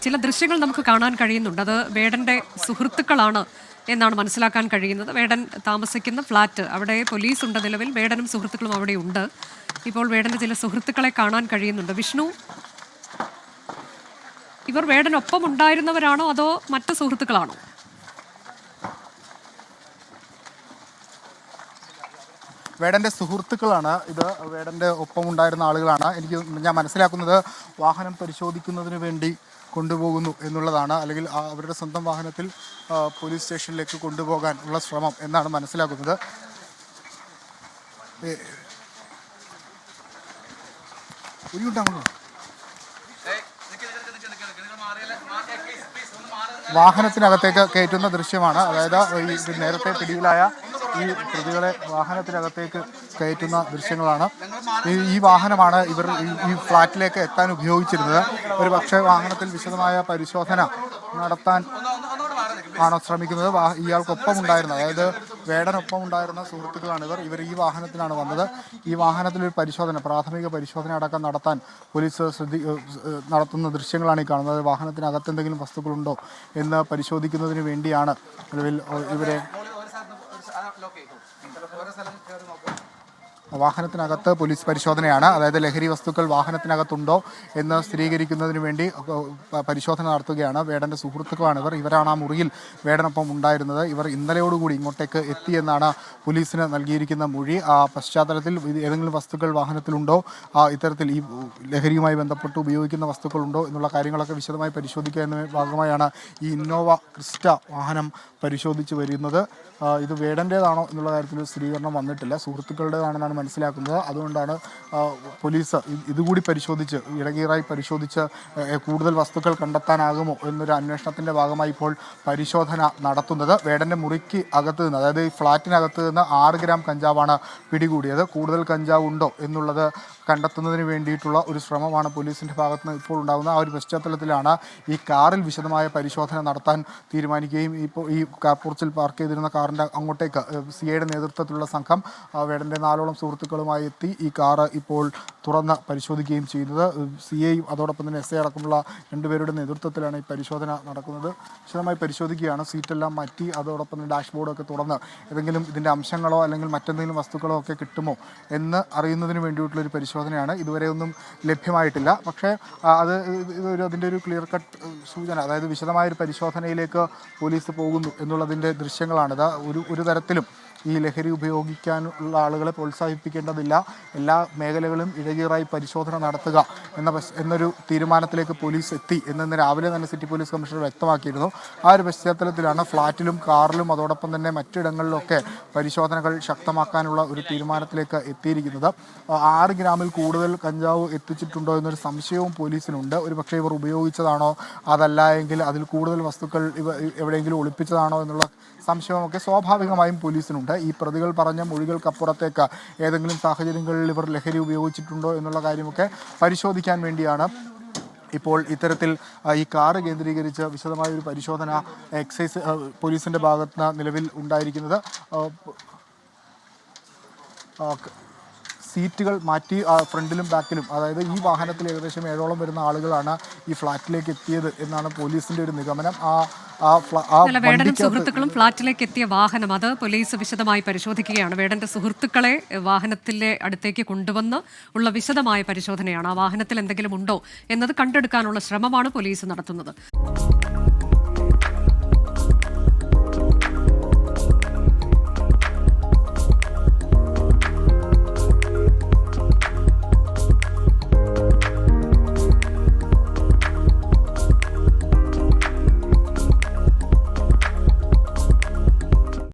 ചില ദൃശ്യങ്ങൾ നമുക്ക് കാണാൻ കഴിയുന്നുണ്ട്. അത് വേടന്റെ സുഹൃത്തുക്കളാണ് എന്നാണ് മനസ്സിലാക്കാൻ കഴിയുന്നത്. വേടൻ താമസിക്കുന്ന ഫ്ലാറ്റ്, അവിടെ പോലീസ് ഉണ്ട് നിലവിൽ. വേടനും സുഹൃത്തുക്കളും അവിടെ ഉണ്ട്. ഇപ്പോൾ വേടന്റെ ചില സുഹൃത്തുക്കളെ കാണാൻ കഴിയുന്നുണ്ട്. വിഷ്ണു, ഇവർ വേടനൊപ്പം ഉണ്ടായിരുന്നവരാണോ അതോ മറ്റു സുഹൃത്തുക്കളാണോ? വേടൻ്റെ സുഹൃത്തുക്കളാണ് ഇത്. വേടൻ്റെ ഒപ്പം ഉണ്ടായിരുന്ന ആളുകളാണ്. ഞാൻ മനസ്സിലാക്കുന്നത് വാഹനം പരിശോധിക്കുന്നതിന് വേണ്ടി കൊണ്ടുപോകുന്നു എന്നുള്ളതാണ്, അല്ലെങ്കിൽ അവരുടെ സ്വന്തം വാഹനത്തിൽ പോലീസ് സ്റ്റേഷനിലേക്ക് കൊണ്ടുപോകാൻ ഉള്ള ശ്രമം എന്നാണ് മനസ്സിലാക്കുന്നത്. വാഹനത്തിനകത്തേക്ക് കയറ്റുന്ന ദൃശ്യമാണ്. അതായത് ഈ നേരത്തെ പിടിയിലായ ഈ പ്രതികളെ വാഹനത്തിനകത്തേക്ക് കയറ്റുന്ന ദൃശ്യങ്ങളാണ്. ഈ വാഹനമാണ് ഇവർ ഈ ഫ്ലാറ്റിലേക്ക് എത്താൻ ഉപയോഗിച്ചിരുന്നത്. ഒരു പക്ഷേ വാഹനത്തിൽ വിശദമായ പരിശോധന നടത്താൻ ആണോ ശ്രമിക്കുന്നത്. ഇയാൾക്കൊപ്പം ഉണ്ടായിരുന്ന, അതായത് വേടനൊപ്പം ഉണ്ടായിരുന്ന സുഹൃത്തുക്കളാണ് ഇവർ ഈ വാഹനത്തിലാണ് വന്നത്. ഈ വാഹനത്തിലൊരു പരിശോധന, പ്രാഥമിക പരിശോധന അടക്കം നടത്താൻ പോലീസ് നടത്തുന്ന ദൃശ്യങ്ങളാണ് ഈ കാണുന്നത്. വാഹനത്തിനകത്ത് എന്തെങ്കിലും വസ്തുക്കളുണ്ടോ എന്ന് പരിശോധിക്കുന്നതിന് വേണ്ടിയാണ് നിലവിൽ ഇവരെ വാഹനത്തിനകത്ത് പോലീസ് പരിശോധനയാണ്. അതായത് ലഹരി വസ്തുക്കൾ വാഹനത്തിനകത്തുണ്ടോ എന്ന് സ്ഥിരീകരിക്കുന്നതിന് വേണ്ടി പരിശോധന നടത്തുകയാണ്. വേടൻ്റെ സുഹൃത്തുക്കളാണ് ഇവരാണ് ആ മുറിയിൽ വേടനൊപ്പം ഉണ്ടായിരുന്നത്. ഇവർ ഇന്നലെയോടുകൂടി ഇങ്ങോട്ടേക്ക് എത്തിയെന്നാണ് പോലീസിന് നൽകിയിരിക്കുന്ന മൊഴി. ആ പശ്ചാത്തലത്തിൽ ഏതെങ്കിലും വസ്തുക്കൾ വാഹനത്തിലുണ്ടോ, ഇത്തരത്തിൽ ഈ ലഹരിയുമായി ബന്ധപ്പെട്ട് ഉപയോഗിക്കുന്ന വസ്തുക്കളുണ്ടോ എന്നുള്ള കാര്യങ്ങളൊക്കെ വിശദമായി പരിശോധിക്കുക എന്ന ഭാഗമായാണ് ഈ ഇന്നോവ ക്രിസ്റ്റ വാഹനം പരിശോധിച്ച് വരുന്നത്. ഇത് വേടൻ്റേതാണോ എന്നുള്ള കാര്യത്തിൽ സ്ഥിരീകരണം വന്നിട്ടില്ല. സുഹൃത്തുക്കളുടേതാണെന്നാണ് മനസ്സിലാക്കുന്നത്. അതുകൊണ്ടാണ് പോലീസ് ഇതുകൂടി പരിശോധിച്ച്, ഇടകീറായി പരിശോധിച്ച് കൂടുതൽ വസ്തുക്കൾ കണ്ടെത്താനാകുമോ എന്നൊരു അന്വേഷണത്തിൻ്റെ ഭാഗമായി ഇപ്പോൾ പരിശോധന നടത്തുന്നത്. വേടൻ്റെ മുറിക്ക് അകത്ത് നിന്ന്, അതായത് ഈ ഫ്ലാറ്റിനകത്ത് നിന്ന് 6 ഗ്രാം കഞ്ചാവാണ് പിടികൂടിയത്. കൂടുതൽ കഞ്ചാവ് ഉണ്ടോ എന്നുള്ളത് കണ്ടെത്തുന്നതിന് വേണ്ടിയിട്ടുള്ള ഒരു ശ്രമമാണ് പോലീസിൻ്റെ ഭാഗത്ത് നിന്ന് ഇപ്പോൾ ഉണ്ടാകുന്നത്. ആ ഒരു പശ്ചാത്തലത്തിലാണ് ഈ കാറിൽ വിശദമായ പരിശോധന നടത്താൻ തീരുമാനിക്കുകയും ഇപ്പോൾ ഈ കാർപോർച്ചിൽ പാർക്ക് ചെയ്തിരുന്ന കാറിൻ്റെ അങ്ങോട്ടേക്ക് CIയുടെ നേതൃത്വത്തിലുള്ള സംഘം വേടൻ്റെ 4ഓളം സുഹൃത്തുക്കളുമായി എത്തി ഈ കാറ് ഇപ്പോൾ തുറന്ന് പരിശോധിക്കുകയും ചെയ്യുന്നത്. CIയും അതോടൊപ്പം തന്നെ SI അടക്കമുള്ള 2 പേരുടെ നേതൃത്വത്തിലാണ് ഈ പരിശോധന നടക്കുന്നത്. വിശദമായി പരിശോധിക്കുകയാണ്. സീറ്റെല്ലാം മാറ്റി അതോടൊപ്പം തന്നെ ഡാഷ്ബോർഡൊക്കെ തുറന്ന് ഏതെങ്കിലും ഇതിൻ്റെ അംശങ്ങളോ അല്ലെങ്കിൽ മറ്റെന്തെങ്കിലും വസ്തുക്കളോ ഒക്കെ കിട്ടുമോ എന്ന് അറിയുന്നതിന് വേണ്ടിയിട്ടുള്ളൊരു പരിശോധനയാണ്. ഇതുവരെ ഒന്നും ലഭ്യമായിട്ടില്ല. പക്ഷേ അതിൻ്റെ ഒരു ക്ലിയർ കട്ട് സൂചന, അതായത് വിശദമായൊരു പരിശോധനയിലേക്ക് പോലീസ് പോകുന്നു എന്നുള്ളതിൻ്റെ ദൃശ്യങ്ങളാണിത്. ഒരു തരത്തിലും ഈ ലഹരി ഉപയോഗിക്കാനുള്ള ആളുകളെ പ്രോത്സാഹിപ്പിക്കേണ്ടതില്ല. എല്ലാ മേഖലകളും ഇഴകീറായി പരിശോധന നടത്തുക എന്നൊരു തീരുമാനത്തിലേക്ക് പോലീസ് എത്തി എന്ന് രാവിലെ തന്നെ സിറ്റി പോലീസ് കമ്മീഷണർ വ്യക്തമാക്കിയിരുന്നു. ആ ഒരു പശ്ചാത്തലത്തിലാണ് ഫ്ലാറ്റിലും കാറിലും അതോടൊപ്പം തന്നെ മറ്റിടങ്ങളിലൊക്കെ പരിശോധനകൾ ശക്തമാക്കാനുള്ള ഒരു തീരുമാനത്തിലേക്ക് എത്തിയിരിക്കുന്നത്. 6 ഗ്രാമിൽ കൂടുതൽ കഞ്ചാവ് എത്തിച്ചിട്ടുണ്ടോ എന്നൊരു സംശയവും പോലീസിനുണ്ട്. ഒരു പക്ഷേ ഇവർ ഉപയോഗിച്ചതാണോ, അതല്ല എങ്കിൽ അതിൽ കൂടുതൽ വസ്തുക്കൾ എവിടെയെങ്കിലും ഒളിപ്പിച്ചതാണോ എന്നുള്ള സംശയമൊക്കെ സ്വാഭാവികമായും പോലീസിനുണ്ട്. ഈ പ്രതികൾ പറഞ്ഞ മൊഴികൾക്കപ്പുറത്തേക്ക് ഏതെങ്കിലും സാഹചര്യങ്ങളിൽ ഇവർ ലഹരി ഉപയോഗിച്ചിട്ടുണ്ടോ എന്നുള്ള കാര്യമൊക്കെ പരിശോധിക്കാൻ വേണ്ടിയാണ് ഇപ്പോൾ ഇത്തരത്തിൽ ഈ കാറ് കേന്ദ്രീകരിച്ച് വിശദമായൊരു പരിശോധന എക്സൈസ് പോലീസിൻ്റെ ഭാഗത്ത് നിന്ന് നിലവിൽ ഉണ്ടായിരിക്കുന്നത്. സീറ്റുകൾ മാറ്റി ഫ്രണ്ടിലും ബാക്കിലും, അതായത് ഈ വാഹനത്തിൽ ഏകദേശം 7ഓളം വരുന്ന ആളുകളാണ് ഈ ഫ്ലാറ്റിലേക്ക് എത്തിയത് എന്നാണ് പോലീസിൻ്റെ ഒരു നിഗമനം. വേടനും സുഹൃത്തുക്കളും ഫ്ളാറ്റിലേക്ക് എത്തിയ വാഹനം അത് പോലീസ് വിശദമായി പരിശോധിക്കുകയാണ്. വേടന്റെ സുഹൃത്തുക്കളെ വാഹനത്തിലെ അടുത്തേക്ക് കൊണ്ടുവന്ന് ഉള്ള വിശദമായ പരിശോധനയാണ്. ആ വാഹനത്തിൽ എന്തെങ്കിലും ഉണ്ടോ എന്നത് കണ്ടെടുക്കാനുള്ള ശ്രമമാണ് പോലീസ് നടത്തുന്നത്.